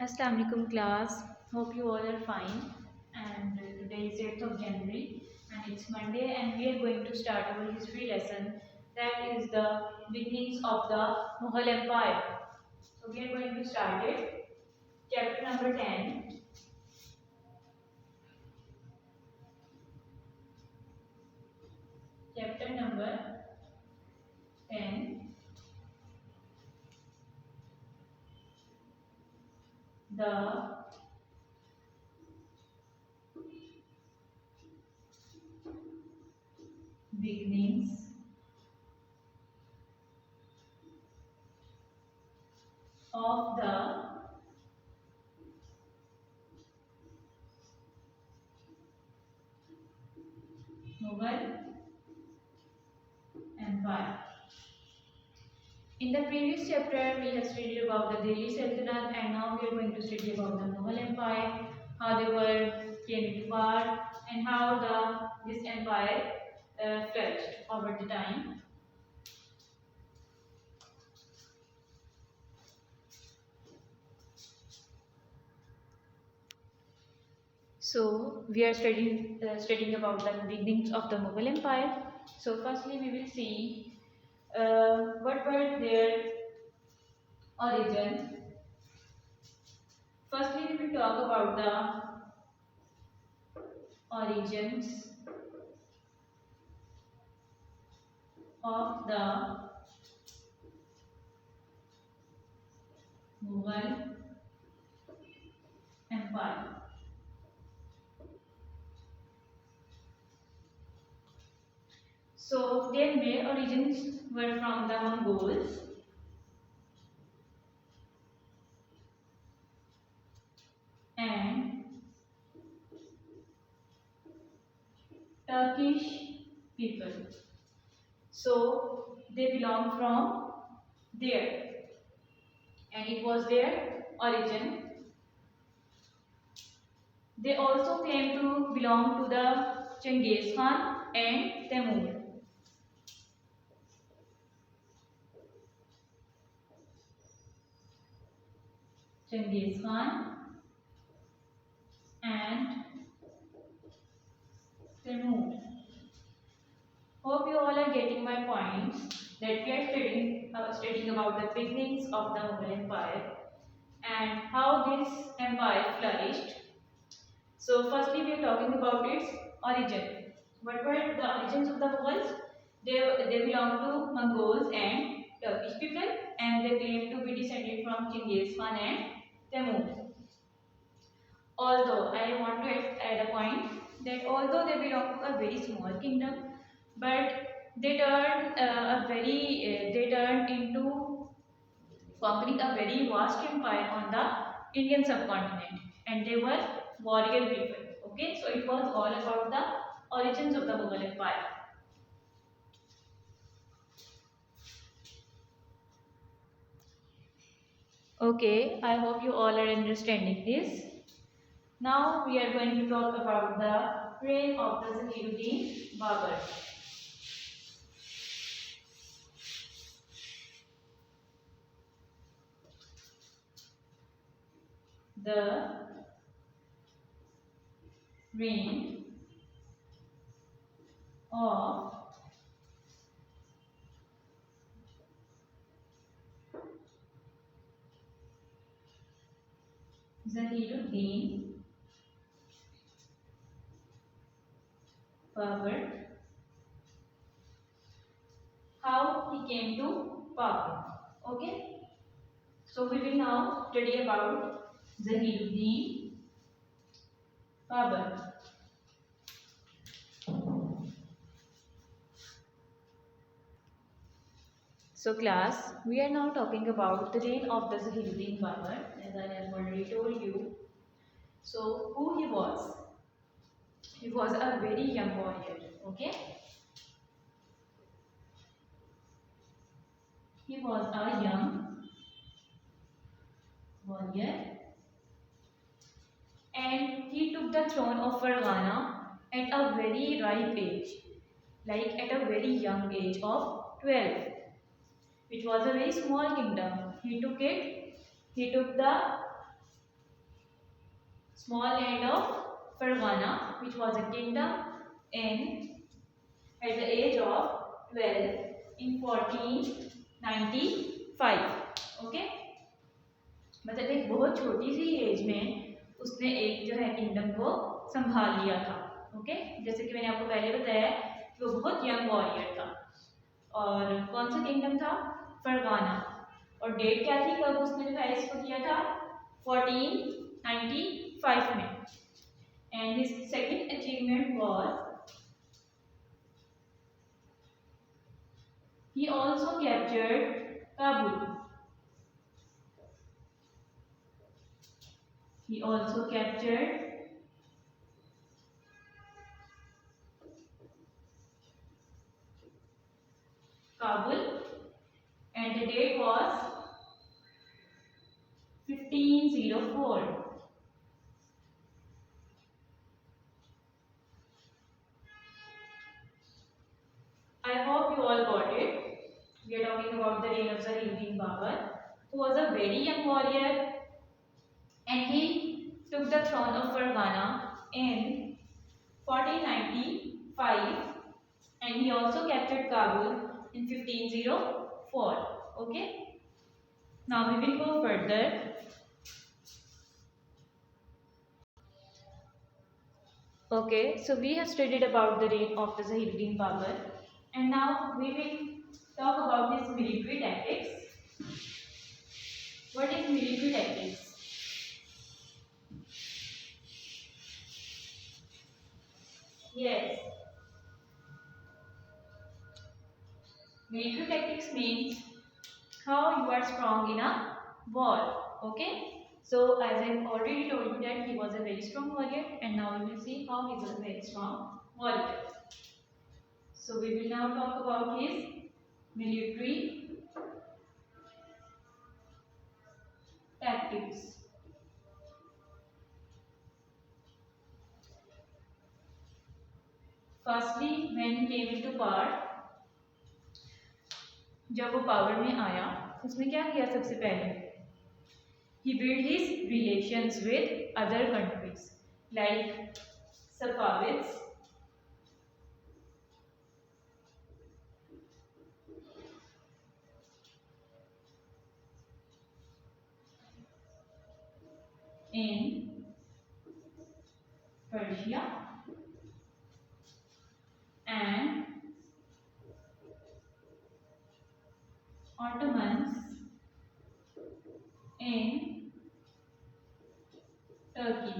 Assalamu alaikum class. Hope you all are fine. And today is 8th of January and it's Monday and we are going to start our history lesson. That is the beginnings of the Mughal Empire. So we are going to start it. Chapter number 10. Chapter number 10. The beginnings of the Mughal Empire. In the previous chapter, we have studied about the Delhi Sultanate and now we are going to study about the Mughal Empire, how they were came into power and how this empire flourished over the time. So we are studying about the beginnings of the Mughal Empire. So firstly, we will see what were their origins. Firstly, we will talk about the origins of the Mughal Empire. So their main origins were from the Mongols and Turkish people. So they belong from there and it was their origin. They also came to belong to the Genghis Khan and Temur. Genghis Khan and Temur. Hope you all are getting my points that we are studying about the beginnings of the Mughal Empire and how this empire flourished. So firstly we are talking about its origin. What were the origins of the Mughals? They belong to Mongols and Turkish people and they claim to be descended from Genghis Khan and Temur. Although I want to add a point that although they belong to a very small kingdom, but they turned into conquering a very vast empire on the Indian subcontinent, and they were warrior people. Okay, so it was all about the origins of the Mughal Empire. Okay, I hope you all are understanding this. Now we are going to talk about the reign of the Zahiruddin Babur. The reign of Zahiruddin Babur. How he came to power. Okay, so we will now study about Zahiruddin Babur. So class, we are now talking about the reign of the Zahiruddin Babur, as I have already told you. So who he was? He was a very young warrior. Okay, he was a young warrior and he took the throne of Farghana at a very ripe age, like at a very young age of 12. It was a very small kingdom. He took the small land of Fargana, which was a kingdom in at the age of 12 in 1495. Okay, मतलब एक बहुत छोटी सी as में उसने एक जो है kingdom को संभाल लिया था। ओके, जैसे कि मैंने आपको पहले बताया कि वो बहुत यंग वॉरियर था। और कौन सा किंगडम था? फरगाना। और डेट क्या थी कब उसने जो है इसको किया था? 1495 में। And his second achievement was he also captured Kabul. He also captured Kabul, and the date was 1504. I hope you all got it. We are talking about the reign of Zahiruddin Babur, who was a very young warrior, and he took the throne of Fargana in 1495, and he also captured Kabul in 1504. Okay, now we will go further. Okay, so we have studied about the reign of the Zahiruddin Babur, and now we will talk about his military tactics. What is military tactics? Yes, military tactics means how you are strong in a war. Okay, so as I already told you that he was a very strong warrior, and now we will see how he was a very strong warrior. So we will now talk about his military tactics. Firstly, when he came into power, जब वो power में आया उसने क्या किया? सबसे पहले he built his relations with other countries like Safavids, in Persia and Ottomans in Turkey.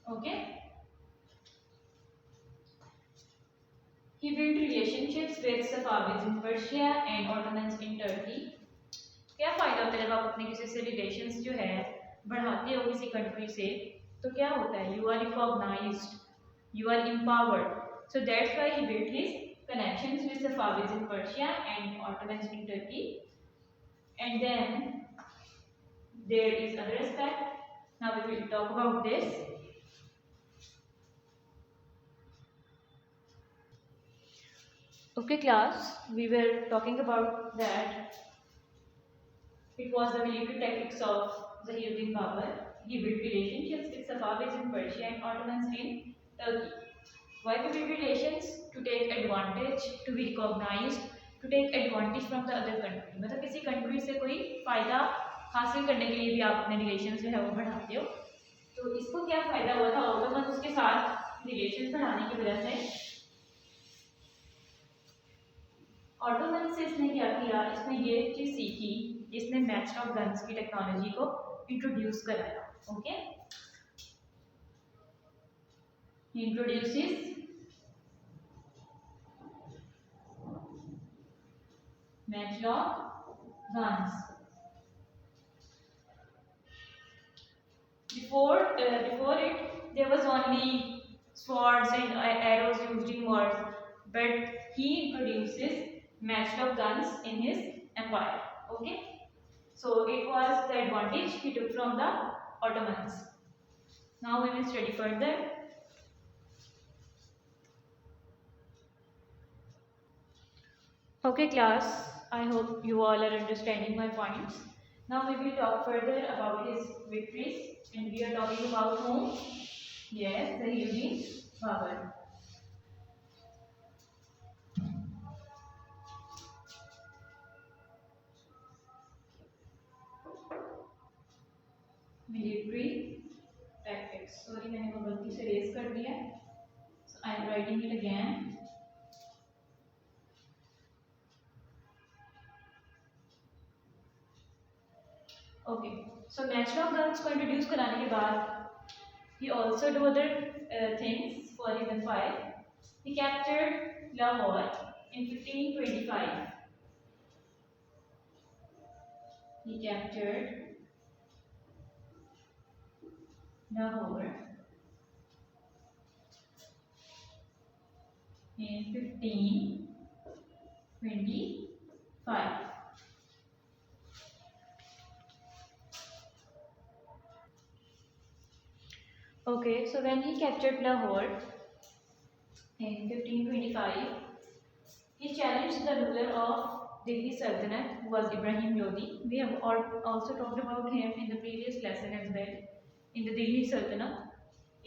Okay, he built relationships with Safavids in Persia and Ottomans in Turkey. क्या फायदा होता है जब आप अपने किसी से रिलेशंस जो है बढ़ाते हो किसी कंट्री से, तो क्या होता है? You are recognised, you are empowered. So that's why he built his connections with Safavids in Persia and Ottomans in Turkey. And then there is other aspect. Now we will talk about this. Okay class, we were talking about that it was the military tactics of Zahiruddin Babur. He built relationships with Safavids in Persia and Ottomans in Turkey. Why we build relations? To take advantage, to be recognized, to take advantage from the other country. मतलब किसी country से कोई फायदा हासिल करने के लिए भी आप अपने रिलेशंस जो है वो बढ़ाते हो। तो इसको क्या फायदा हुआ था ऑटोमन उसके साथ रिलेशंस बढ़ाने की वजह से? ऑटोमन से इसने क्या किया? इसने ये चीज सीखी, इसने मैच ऑफ गन्स की टेक्नोलॉजी को इंट्रोड्यूस कराया। Okay, he introduces matchlock guns. Before it, there was only swords and arrows used in wars, but he introduces matchlock guns in his empire. Okay, so it was the advantage he took from the Ottomans. Now we will study further. Okay class, I hope you all are understanding my points. Now we will talk further about his victories, and we are talking about whom? Yes, Zahiruddin Babur. Military tactics. Sorry, मैंने वो गलती से raise कर दिया. So I am writing it again. Okay. So natural guns को introduce कराने के बाद, he also do other things for his empire. He captured Lahore in 1525. He captured Lahore in 1525. Okay, so when he captured Lahore in 1525, he challenged the ruler of Delhi Sultanate, who was Ibrahim Lodi. We have also talked about him in the previous lesson as well. In the Delhi Sultanate,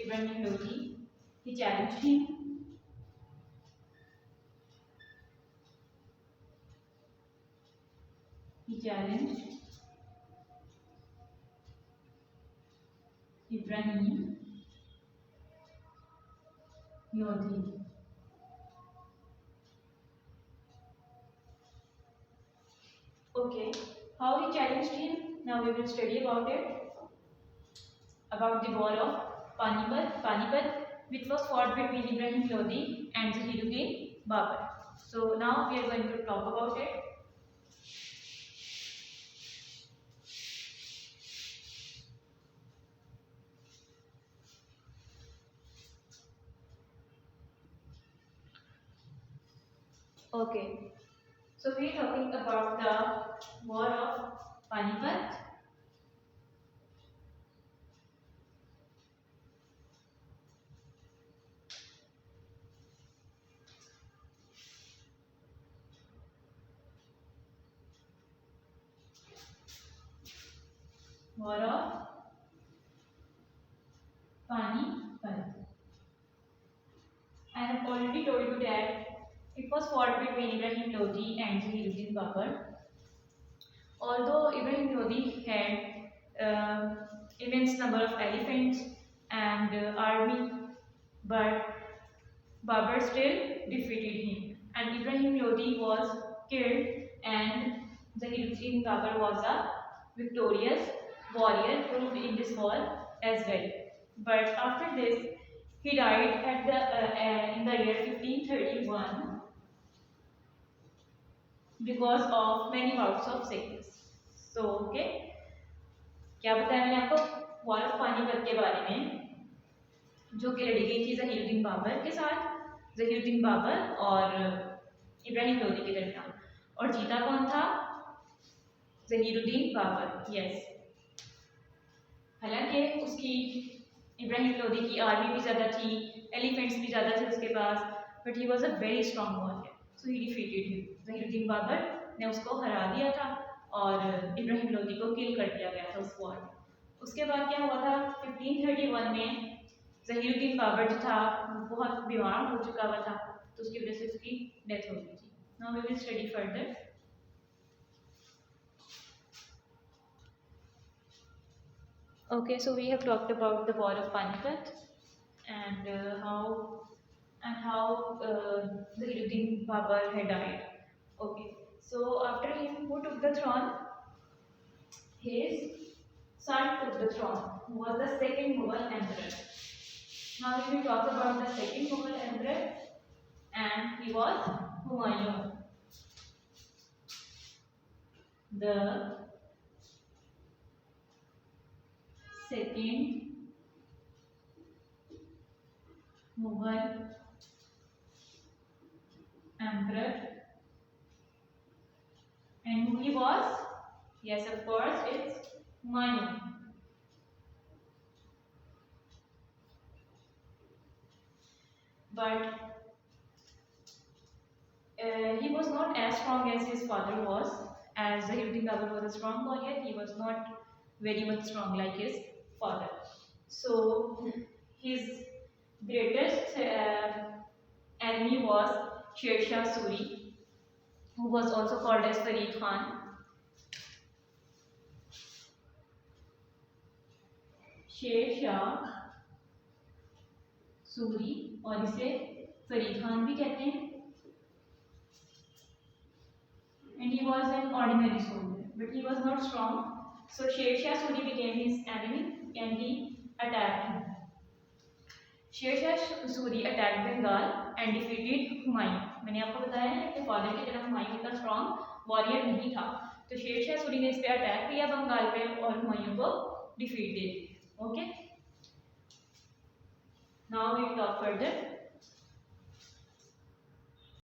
Ibrahim Lodi, he challenged him. He challenged Ibrahim Lodi. Okay, how he challenged him? Now we will study about it. About the war of Panipat, which was fought between Ibrahim Lodi and Zahiruddin Babur. So now we are going to talk about it. Okay, so we are talking about the war of Panipat. War of Panipat. I have already told you that it was fought between Ibrahim Lodi and Zahiruddin Babur. Although Ibrahim Lodi had immense number of elephants and army, but Babur still defeated him, and Ibrahim Lodi was killed, and Zahiruddin Babur was a victorious warrior proved in this war as well. But after this, he died at in the year 1531 because of many bouts of sickness. So okay, क्या बताया मैंने आपको war of Panipat के बारे में, जो कि लड़ी गई थी जहीरुद्दीन बाबर के साथ, जहीरुद्दीन बाबर और इब्राहिम लोदी के दरमियान, और जीता कौन था? जहीरुद्दीन बाबर. यस, हालांकि उसकी इब्राहिम लोदी की आर्मी भी ज़्यादा थी, एलिफेंट्स भी ज़्यादा थे उसके पास, but he was a very strong warrior, so he defeated him. Zahiruddin Babur ने उसको हरा दिया था और इब्राहिम लोदी को किल कर दिया गया था उस वॉर में. उसके बाद क्या हुआ था? 1531 में जहीरुद्दीन बाबर जो था वो बहुत बीमार हो चुका हुआ था, तो उसकी वजह से उसकी डेथ हो गई थी. Now we will study further. Okay, so we have talked about the war of Panipat and how Zahiruddin Babur had died. Okay, so after him, who took the throne? His son took the throne, who was the second Mughal emperor. Now we will talk about the second Mughal emperor, and he was Humayun. The second Mughal emperor, and who he was? Yes, of course, it's Humayun. But he was not as strong as his father was, as Zahiruddin Babur was a strong warrior, he was not very much strong like his father. So his greatest enemy was Sher Shah Suri, who was also called as Farid Khan. Sher Shah Suri और इसे फरीद खान भी कहते हैं. And he was an ordinary soldier, but he was not strong. So Sher Shah Suri became his enemy and he attacked him. Sher Shah Suri attacked Bengal and defeated Humayun. मैंने आपको बताया है कि फादर की तरफ हुमायूं का strong warrior नहीं था, तो शेर शाह सूरी ने इस पे अटैक किया बंगाल पे और हुमायूं को defeat they the. Okay. Now we will talk further